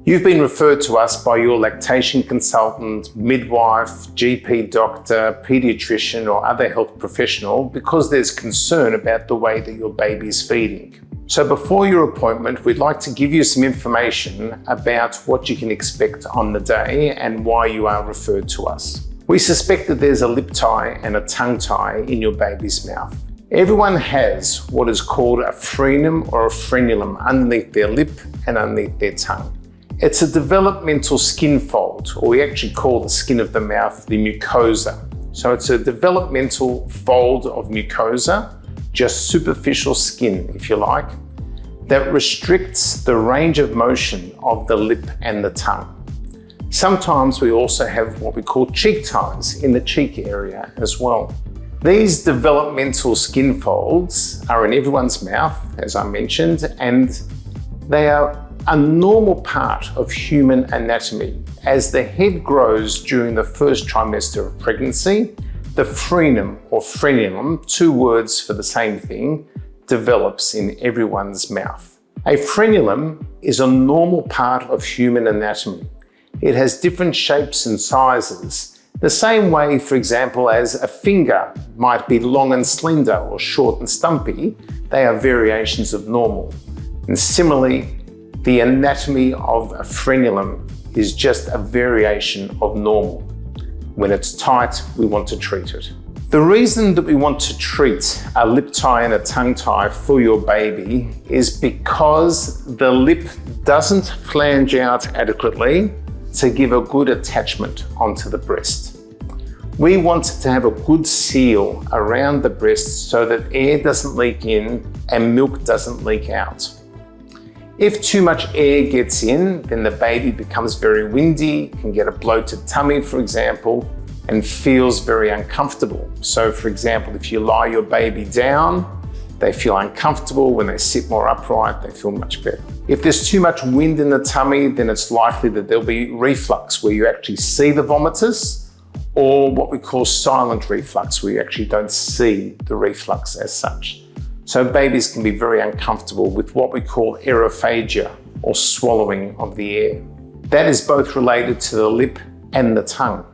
You've been referred to us by your lactation consultant, midwife, GP doctor, pediatrician, or other health professional because there's concern about the way that your baby is feeding. So before your appointment, we'd like to give you some information about what you can expect on the day and why you are referred to us. We suspect that there's a lip tie and a tongue tie in your baby's mouth. Everyone has what is called a frenum or a frenulum underneath their lip and underneath their tongue. It's a developmental skin fold, or we actually call the skin of the mouth the mucosa. So it's a developmental fold of mucosa, just superficial skin, if you like, that restricts the range of motion of the lip and the tongue. Sometimes we also have what we call cheek ties in the cheek area as well. These developmental skin folds are in everyone's mouth, as I mentioned, and they are a normal part of human anatomy. As the head grows during the first trimester of pregnancy, the frenum or frenulum, two words for the same thing, develops in everyone's mouth. A frenulum is a normal part of human anatomy. It has different shapes and sizes. The same way, for example, as a finger might be long and slender or short and stumpy, they are variations of normal. And similarly, the anatomy of a frenulum is just a variation of normal. When it's tight, we want to treat it. The reason that we want to treat a lip tie and a tongue tie for your baby is because the lip doesn't flange out adequately to give a good attachment onto the breast. We want to have a good seal around the breast so that air doesn't leak in and milk doesn't leak out. If too much air gets in, then the baby becomes very windy, can get a bloated tummy, for example, and feels very uncomfortable. So, for example, if you lie your baby down, they feel uncomfortable. When they sit more upright, they feel much better. If there's too much wind in the tummy, then it's likely that there'll be reflux, where you actually see the vomitus, or what we call silent reflux, where you actually don't see the reflux as such. So babies can be very uncomfortable with what we call aerophagia, or swallowing of the air. That is both related to the lip and the tongue.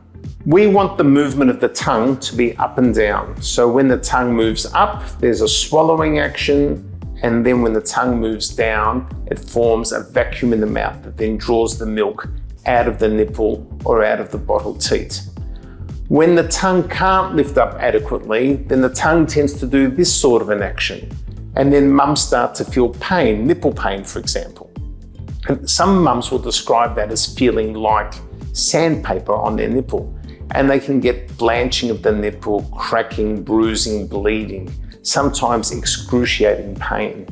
We want the movement of the tongue to be up and down. So when the tongue moves up, there's a swallowing action, and then when the tongue moves down, it forms a vacuum in the mouth that then draws the milk out of the nipple or out of the bottle teat. When the tongue can't lift up adequately, then the tongue tends to do this sort of an action. And then mums start to feel pain, nipple pain, for example. And some mums will describe that as feeling like sandpaper on their nipple. And they can get blanching of the nipple, cracking, bruising, bleeding, sometimes excruciating pain.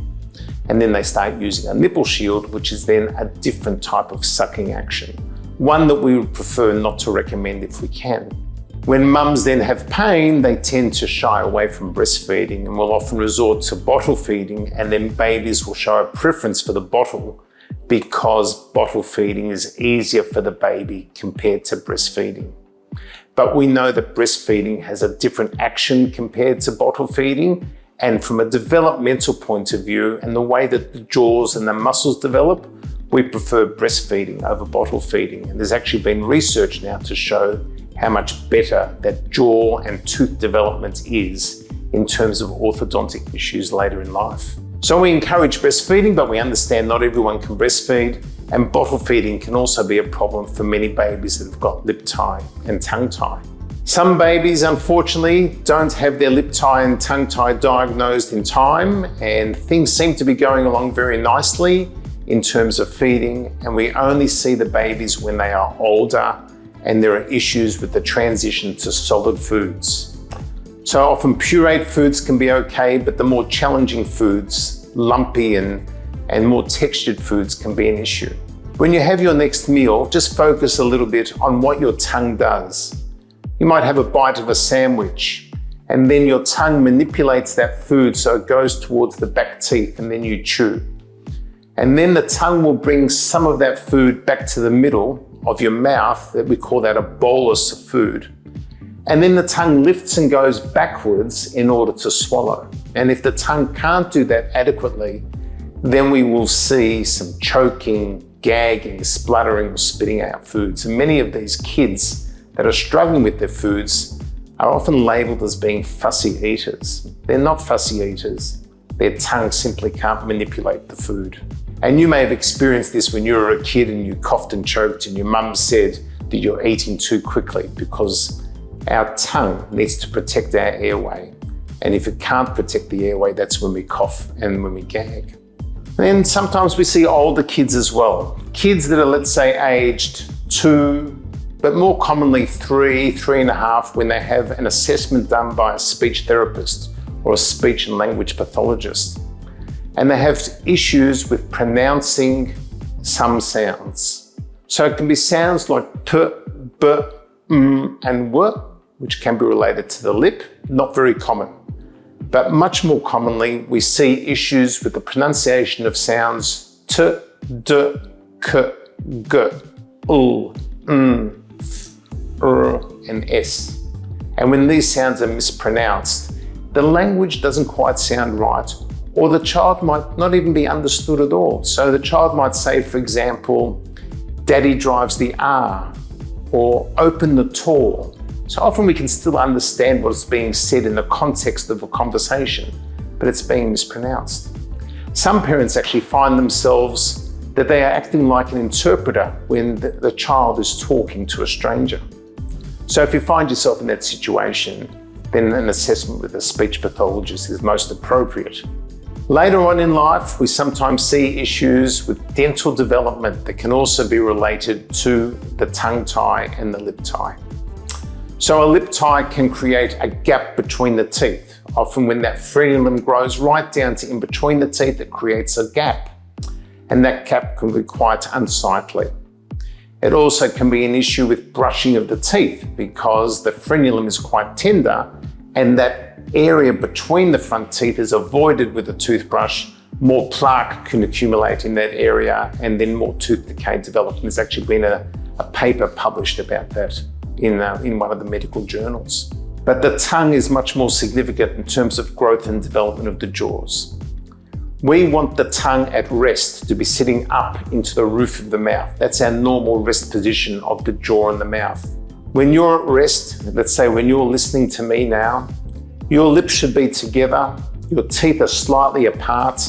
And then they start using a nipple shield, which is then a different type of sucking action. One that we would prefer not to recommend if we can. When mums then have pain, they tend to shy away from breastfeeding and will often resort to bottle feeding, and then babies will show a preference for the bottle because bottle feeding is easier for the baby compared to breastfeeding. But we know that breastfeeding has a different action compared to bottle feeding, and from a developmental point of view and the way that the jaws and the muscles develop, we prefer breastfeeding over bottle feeding. And there's actually been research now to show how much better that jaw and tooth development is in terms of orthodontic issues later in life. So we encourage breastfeeding, but we understand not everyone can breastfeed, and bottle feeding can also be a problem for many babies that have got lip tie and tongue tie. Some babies, unfortunately, don't have their lip tie and tongue tie diagnosed in time, and things seem to be going along very nicely in terms of feeding, and we only see the babies when they are older and there are issues with the transition to solid foods. So often pureed foods can be okay, but the more challenging foods, lumpy and more textured foods, can be an issue. When you have your next meal, just focus a little bit on what your tongue does. You might have a bite of a sandwich, and then your tongue manipulates that food so it goes towards the back teeth, and then you chew. And then the tongue will bring some of that food back to the middle of your mouth, that we call that a bolus of food. And then the tongue lifts and goes backwards in order to swallow. And if the tongue can't do that adequately, then we will see some choking, gagging, spluttering, or spitting out foods. And many of these kids that are struggling with their foods are often labelled as being fussy eaters. They're not fussy eaters. Their tongue simply can't manipulate the food. And you may have experienced this when you were a kid and you coughed and choked and your mum said that you're eating too quickly, because our tongue needs to protect our airway. And if it can't protect the airway, that's when we cough and when we gag. Then sometimes we see older kids as well. Kids that are, let's say, aged 2, but more commonly 3, 3.5, when they have an assessment done by a speech therapist or a speech and language pathologist. And they have issues with pronouncing some sounds. So it can be sounds like p, b, and w, which can be related to the lip, not very common. But much more commonly, we see issues with the pronunciation of sounds t, d, k, g, l, r, and s. And when these sounds are mispronounced, the language doesn't quite sound right, or the child might not even be understood at all. So the child might say, for example, Daddy drives the R, or open the door. So often we can still understand what's being said in the context of a conversation, but it's being mispronounced. Some parents actually find themselves that they are acting like an interpreter when the child is talking to a stranger. So if you find yourself in that situation, then an assessment with a speech pathologist is most appropriate. Later on in life, we sometimes see issues with dental development that can also be related to the tongue tie and the lip tie. So a lip tie can create a gap between the teeth. Often when that frenulum grows right down to in between the teeth, it creates a gap. And that gap can be quite unsightly. It also can be an issue with brushing of the teeth, because the frenulum is quite tender and that area between the front teeth is avoided with a toothbrush. More plaque can accumulate in that area and then more tooth decay develops. There's actually been a paper published about that in one of the medical journals. But the tongue is much more significant in terms of growth and development of the jaws. We want the tongue at rest to be sitting up into the roof of the mouth. That's our normal rest position of the jaw and the mouth. When you're at rest, let's say when you're listening to me now, your lips should be together, your teeth are slightly apart,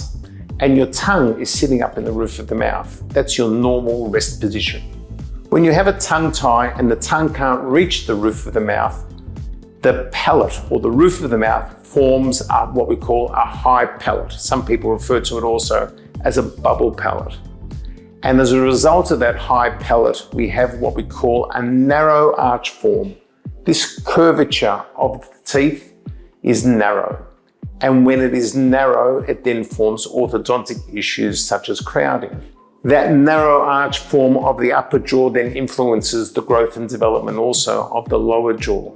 and your tongue is sitting up in the roof of the mouth. That's your normal rest position. When you have a tongue tie and the tongue can't reach the roof of the mouth, the palate or the roof of the mouth forms what we call a high palate. Some people refer to it also as a bubble palate. And as a result of that high palate, we have what we call a narrow arch form. This curvature of the teeth is narrow. And when it is narrow, it then forms orthodontic issues such as crowding. That narrow arch form of the upper jaw then influences the growth and development also of the lower jaw.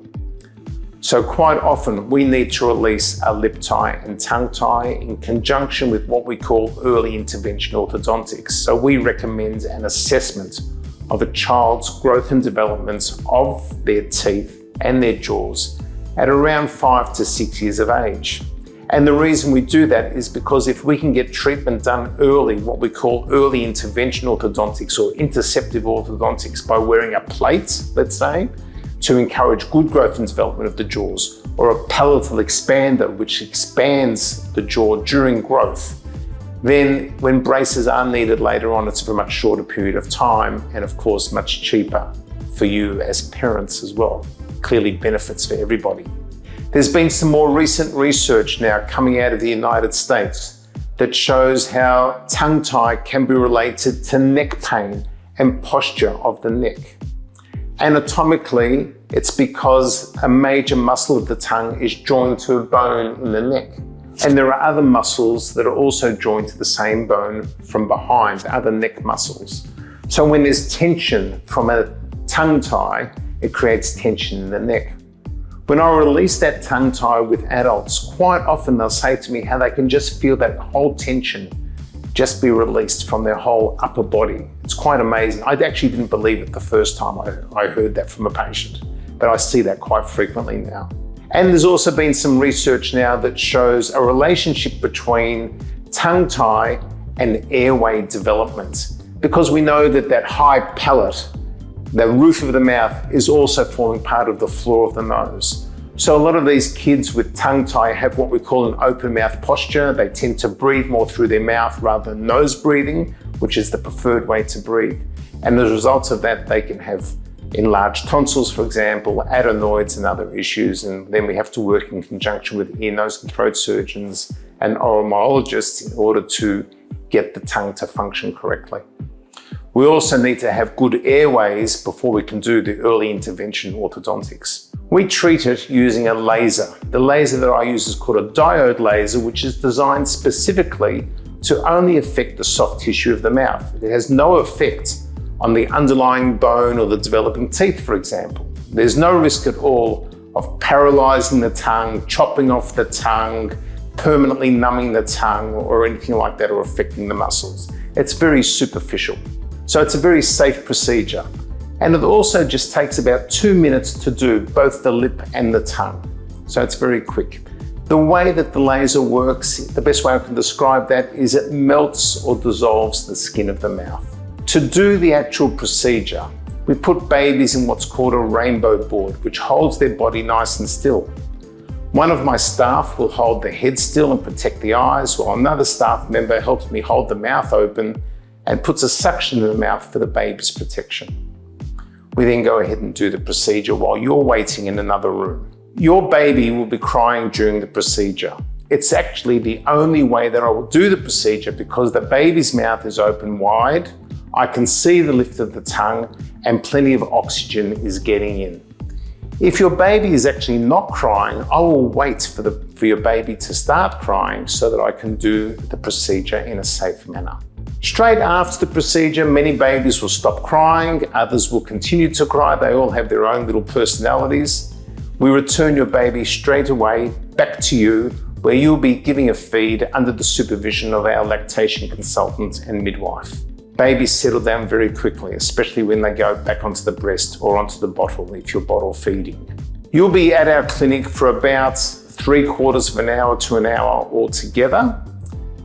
So quite often we need to release a lip tie and tongue tie in conjunction with what we call early intervention orthodontics. So we recommend an assessment of a child's growth and development of their teeth and their jaws at around 5 to 6 years of age. And the reason we do that is because if we can get treatment done early, what we call early intervention orthodontics or interceptive orthodontics by wearing a plate, let's say, to encourage good growth and development of the jaws, or a palatal expander which expands the jaw during growth, then when braces are needed later on, it's for a much shorter period of time and of course much cheaper for you as parents as well. Clearly benefits for everybody. There's been some more recent research now coming out of the United States that shows how tongue tie can be related to neck pain and posture of the neck. Anatomically, it's because a major muscle of the tongue is joined to a bone in the neck. And there are other muscles that are also joined to the same bone from behind, other neck muscles. So when there's tension from a tongue tie, it creates tension in the neck. When I release that tongue tie with adults, quite often they'll say to me how they can just feel that whole tension just be released from their whole upper body. It's quite amazing. I actually didn't believe it the first time I heard that from a patient, but I see that quite frequently now. And there's also been some research now that shows a relationship between tongue tie and airway development. because we know that that high palate, the roof of the mouth, is also forming part of the floor of the nose. So a lot of these kids with tongue tie have what we call an open mouth posture. They tend to breathe more through their mouth rather than nose breathing, which is the preferred way to breathe. And as a result of that, they can have enlarged tonsils, for example, adenoids and other issues. And then we have to work in conjunction with ear, nose and throat surgeons and oral-myologists in order to get the tongue to function correctly. We also need to have good airways before we can do the early intervention orthodontics. We treat it using a laser. The laser that I use is called a diode laser, which is designed specifically to only affect the soft tissue of the mouth. It has no effect on the underlying bone or the developing teeth, for example. There's no risk at all of paralyzing the tongue, chopping off the tongue, permanently numbing the tongue or anything like that, or affecting the muscles. It's very superficial. So it's a very safe procedure. And it also just takes about 2 minutes to do both the lip and the tongue. So it's very quick. The way that the laser works, the best way I can describe that is it melts or dissolves the skin of the mouth. To do the actual procedure, we put babies in what's called a rainbow board, which holds their body nice and still. One of my staff will hold the head still and protect the eyes, while another staff member helps me hold the mouth open and puts a suction in the mouth for the baby's protection. We then go ahead and do the procedure while you're waiting in another room. Your baby will be crying during the procedure. It's actually the only way that I will do the procedure because the baby's mouth is open wide. I can see the lift of the tongue and plenty of oxygen is getting in. If your baby is actually not crying, I will wait for your baby to start crying so that I can do the procedure in a safe manner. Straight after the procedure, many babies will stop crying, others will continue to cry. They all have their own little personalities. We return your baby straight away back to you, where you'll be giving a feed under the supervision of our lactation consultant and midwife. Babies settle down very quickly, especially when they go back onto the breast or onto the bottle if you're bottle feeding. You'll be at our clinic for about 3/4 of an hour to an hour altogether.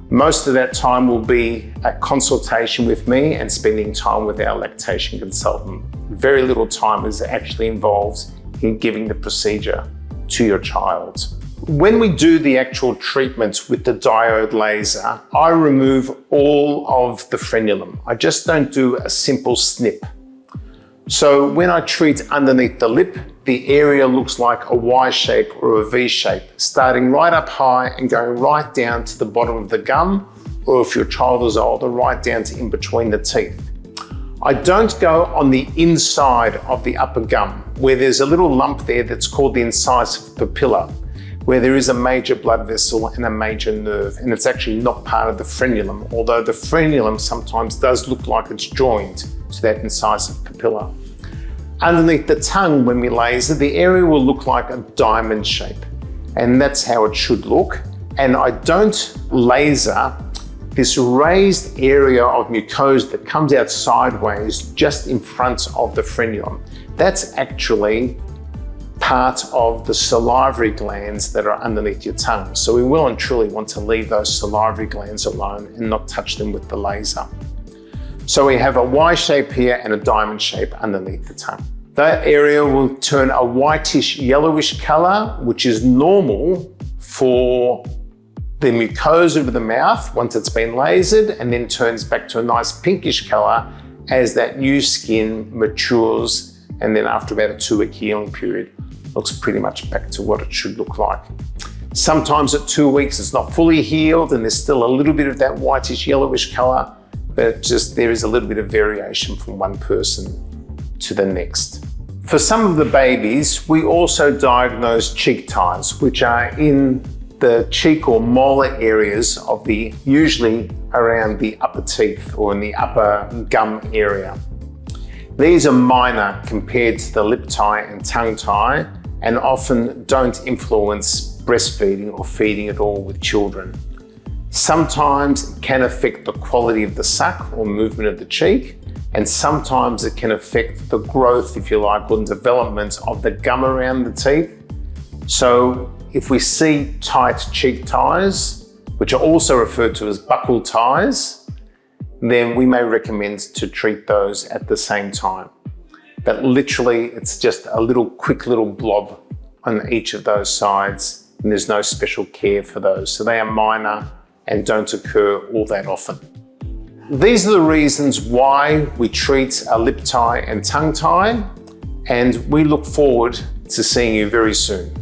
Most of that time will be a consultation with me and spending time with our lactation consultant. Very little time is actually involved in giving the procedure to your child. When we do the actual treatment with the diode laser, I remove all of the frenulum. I just don't do a simple snip. So when I treat underneath the lip, the area looks like a Y shape or a V shape, starting right up high and going right down to the bottom of the gum, or if your child is older, right down to in between the teeth. I don't go on the inside of the upper gum, where there's a little lump there that's called the incisive papilla, where there is a major blood vessel and a major nerve, and it's actually not part of the frenulum, although the frenulum sometimes does look like it's joined to that incisive papilla. Underneath the tongue, when we laser, the area will look like a diamond shape, and that's how it should look. And I don't laser this raised area of mucosa that comes out sideways just in front of the frenulum. That's actually part of the salivary glands that are underneath your tongue. So we will and truly want to leave those salivary glands alone and not touch them with the laser. So we have a Y shape here and a diamond shape underneath the tongue. That area will turn a whitish yellowish color, which is normal for the mucosa of the mouth once it's been lasered, and then turns back to a nice pinkish color as that new skin matures, and then after about a 2-week healing period, looks pretty much back to what it should look like. Sometimes at 2 weeks it's not fully healed and there's still a little bit of that whitish yellowish color, but just there is a little bit of variation from one person to the next. For some of the babies, we also diagnose cheek ties, which are in the cheek or molar areas of usually around the upper teeth or in the upper gum area. These are minor compared to the lip tie and tongue tie, and often don't influence breastfeeding or feeding at all with children. Sometimes it can affect the quality of the suck or movement of the cheek, and sometimes it can affect the growth, if you like, or development of the gum around the teeth. So if we see tight cheek ties, which are also referred to as buccal ties, then we may recommend to treat those at the same time. But literally, it's just a quick little blob on each of those sides, and there's no special care for those. So they are minor and don't occur all that often. These are the reasons why we treat a lip tie and tongue tie, and we look forward to seeing you very soon.